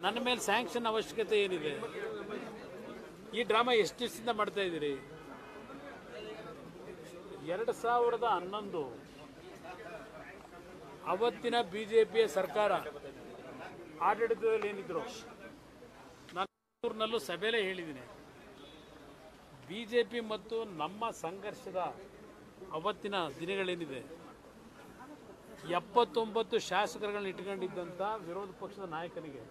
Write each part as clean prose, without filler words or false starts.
ನನ್ನ ಮೇಲೆ ಸ್ಯಾಂಕ್ಷನ್ ಅವಶ್ಯಕತೆ ಏನಿದೆ? ಈ ಡ್ರಾಮಾ ಎಷ್ಟು ದಿವಸದಿಂದ ಮಾಡ್ತಾ ಇದ್ದೀರಿ? 2011 ಅವತ್ತಿನ ಬಿಜೆಪಿಯ ಸರ್ಕಾರ ಆಡಳಿತದಲ್ಲಿ ಏನಿದ್ರು, ನಾನು ಊರಿನಲ್ಲೂ ಸಭೆಯಲ್ಲೇ ಹೇಳಿದ್ದೀನಿ, ಬಿಜೆಪಿ ಮತ್ತು ನಮ್ಮ ಸಂಘರ್ಷದ ಅವತ್ತಿನ ದಿನಗಳೇನಿದೆ, 79 ಶಾಸಕರುಗಳನ್ನ ಇಟ್ಕೊಂಡಿದ್ದಂಥ ವಿರೋಧ ಪಕ್ಷದ ನಾಯಕನಿಗೆ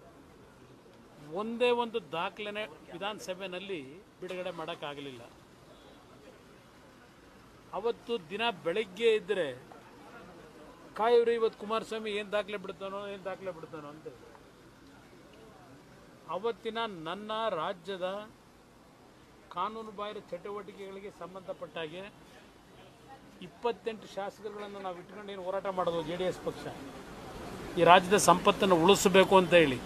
ಒಂದೇ ಒಂದು ದಾಖಲೆನೇ ವಿಧಾನಸಭೆಯಲ್ಲಿ ಬಿಡುಗಡೆ ಮಾಡೋಕ್ಕಾಗಲಿಲ್ಲ. ಅವತ್ತು ದಿನ ಬೆಳಗ್ಗೆ ಇದ್ದರೆ ಕಾಯಿವ್ರಿ ಇವತ್ತು ಕುಮಾರಸ್ವಾಮಿ ಏನು ದಾಖಲೆ ಬಿಡ್ತಾನೋ ಅಂತ. ಅವತ್ತಿನ ನನ್ನ ರಾಜ್ಯದ ಕಾನೂನು ಬಾಹಿರ ಚಟುವಟಿಕೆಗಳಿಗೆ ಸಂಬಂಧಪಟ್ಟ ಹಾಗೆ 28 ಶಾಸಕರುಗಳನ್ನು ನಾವು ಇಟ್ಕೊಂಡು ಏನು ಹೋರಾಟ ಮಾಡೋದು JDS ಪಕ್ಷ, ಈ ರಾಜ್ಯದ ಸಂಪತ್ತನ್ನು ಉಳಿಸಬೇಕು ಅಂತ ಹೇಳಿ.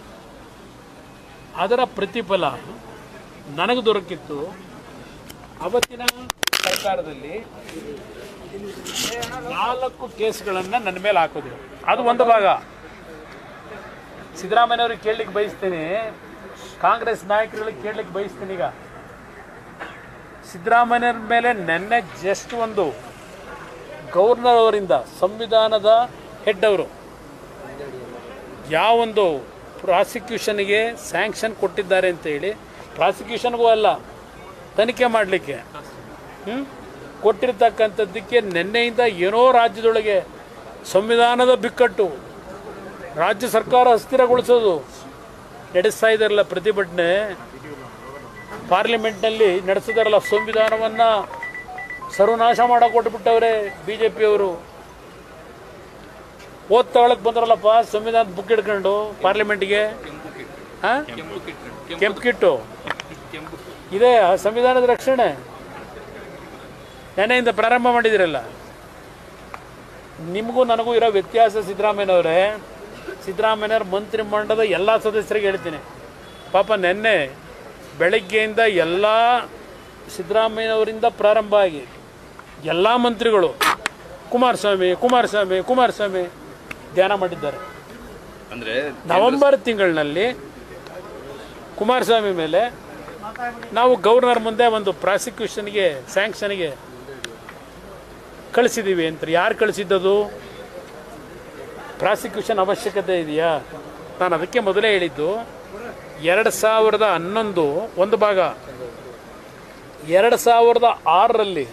ಅದರ ಪ್ರತಿಫಲ ನನಗೆ ದೊರಕಿತ್ತು. ಅವತ್ತಿನ ಸರ್ಕಾರದಲ್ಲಿ 4 ಕೇಸ್ಗಳನ್ನು ನನ್ನ ಮೇಲೆ ಹಾಕಿದ್ರು. ಅದು ಒಂದು ಭಾಗ. ಸಿದ್ದರಾಮಯ್ಯವ್ರಿಗೆ ಕೇಳಲಿಕ್ಕೆ ಬಯಸ್ತೀನಿ, ಕಾಂಗ್ರೆಸ್ ನಾಯಕರುಗಳಿಗೆ ಕೇಳಲಿಕ್ಕೆ ಬಯಸ್ತೀನಿ. ಈಗ ಸಿದ್ದರಾಮಯ್ಯವ್ರ ಮೇಲೆ ನೆನ್ನೆ ಜಸ್ಟ್ ಒಂದು ಗವರ್ನರ್ ಅವರಿಂದ, ಸಂವಿಧಾನದ ಹೆಡ್ ಅವರು, ಯಾವೊಂದು ಪ್ರಾಸಿಕ್ಯೂಷನ್ಗೆ ಸ್ಯಾಂಕ್ಷನ್ ಕೊಟ್ಟಿದ್ದಾರೆ ಅಂತ ಹೇಳಿ, ಪ್ರಾಸಿಕ್ಯೂಷನ್ಗೂ ಅಲ್ಲ ತನಿಖೆ ಮಾಡಲಿಕ್ಕೆ ಕೊಟ್ಟಿರ್ತಕ್ಕಂಥದ್ದಕ್ಕೆ ನಿನ್ನೆಯಿಂದ ಏನೋ ರಾಜ್ಯದೊಳಗೆ ಸಂವಿಧಾನದ ಬಿಕ್ಕಟ್ಟು, ರಾಜ್ಯ ಸರ್ಕಾರ ಅಸ್ಥಿರಗೊಳಿಸೋದು ನಡೆಸ್ತಾ ಇದ್ದಾರಲ್ಲ ಪ್ರತಿಭಟನೆ, ಪಾರ್ಲಿಮೆಂಟ್ನಲ್ಲಿ ನಡೆಸಿದಾರಲ್ಲ, ಸಂವಿಧಾನವನ್ನು ಸರ್ವನಾಶ ಮಾಡಕ್ಕೆ ಕೊಟ್ಬಿಟ್ಟವ್ರೆ ಬಿಜೆಪಿಯವರು. ಓದ್ ತಗೊಳಕ್ ಬಂದ್ರಲ್ಲಪ್ಪ ಸಂವಿಧಾನದ ಬುಕ್ ಹಿಡ್ಕೊಂಡು ಪಾರ್ಲಿಮೆಂಟ್ಗೆ. ಕೆಂಪು ಕಿಟ್ಟು ಇದೆ ಸಂವಿಧಾನದ ರಕ್ಷಣೆ. ನೆನೆಯಿಂದ ಪ್ರಾರಂಭ ಮಾಡಿದಿರಲ್ಲ. ನಿಮಗೂ ನನಗೂ ಇರೋ ವ್ಯತ್ಯಾಸ ಸಿದ್ದರಾಮಯ್ಯನವರೇ, ಸಿದ್ದರಾಮಯ್ಯವ್ರ ಮಂತ್ರಿಮಂಡಲದ ಎಲ್ಲ ಸದಸ್ಯರಿಗೆ ಹೇಳ್ತೀನಿ, ಪಾಪ ನೆನ್ನೆ ಬೆಳಗ್ಗೆಯಿಂದ ಎಲ್ಲ ಸಿದ್ದರಾಮಯ್ಯನವರಿಂದ ಪ್ರಾರಂಭ ಆಗಿ ಎಲ್ಲ ಮಂತ್ರಿಗಳು ಕುಮಾರಸ್ವಾಮಿ ಧ್ಯಾನ ಮಾಡಿದ್ದಾರೆ. ಅಂದರೆ ನವೆಂಬರ್ ತಿಂಗಳಿನಲ್ಲಿ ಕುಮಾರಸ್ವಾಮಿ ಮೇಲೆ ನಾವು ಗವರ್ನರ್ ಮುಂದೆ ಒಂದು ಪ್ರಾಸಿಕ್ಯೂಷನ್ಗೆ ಸ್ಯಾಂಕ್ಷನ್ಗೆ ಕಳಿಸಿದ್ದೀವಿ ಅಂತ. ಯಾರು ಕಳಿಸಿದ್ದದು? ಪ್ರಾಸಿಕ್ಯೂಷನ್ ಅವಶ್ಯಕತೆ ಇದೆಯಾ? ನಾನು ಅದಕ್ಕೆ ಮೊದಲೇ ಹೇಳಿದ್ದು 2011 ಒಂದು ಭಾಗ. 2006ರಲ್ಲಿ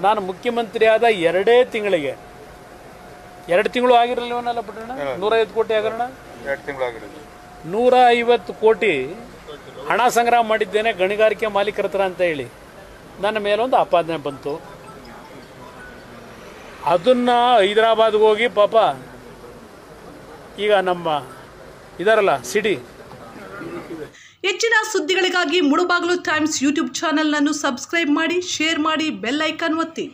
ನಾನು ಮುಖ್ಯಮಂತ್ರಿಯಾದ 2 ತಿಂಗಳಿಗೆ, 2 ತಿಂಗಳು ಆಗಿರಲಿಲ್ಲವನಲ್ಲ ಬಿಡೋಣ, 150 ಕೋಟಿ ಆಗೋಣ, 150 ಕೋಟಿ ಹಣ ಸಂಗ್ರಹ ಮಾಡಿದ್ದೇನೆ ಗಣಿಗಾರಿಕೆ ಮಾಲೀಕರ ಹತ್ರ ಅಂತ ಹೇಳಿ ನನ್ನ ಮೇಲೊಂದು ಆಪಾದನೆ ಬಂತು. ಅದನ್ನು ಹೈದರಾಬಾದ್ಗೆ ಹೋಗಿ ಪಾಪ ಈಗ ನಮ್ಮ ಇದಾರಲ್ಲ ಸಿಡಿ. ಹೆಚ್ಚಿನ ಸುದ್ದಿಗಳಿಗಾಗಿ ಮುಳುಬಾಗಿಲು ಟೈಮ್ಸ್ ಯೂಟ್ಯೂಬ್ ಚಾನೆಲ್ ಅನ್ನು ಸಬ್ಸ್ಕ್ರೈಬ್ ಮಾಡಿ, ಶೇರ್ ಮಾಡಿ, ಬೆಲ್ ಐಕಾನ್ ಒತ್ತಿ.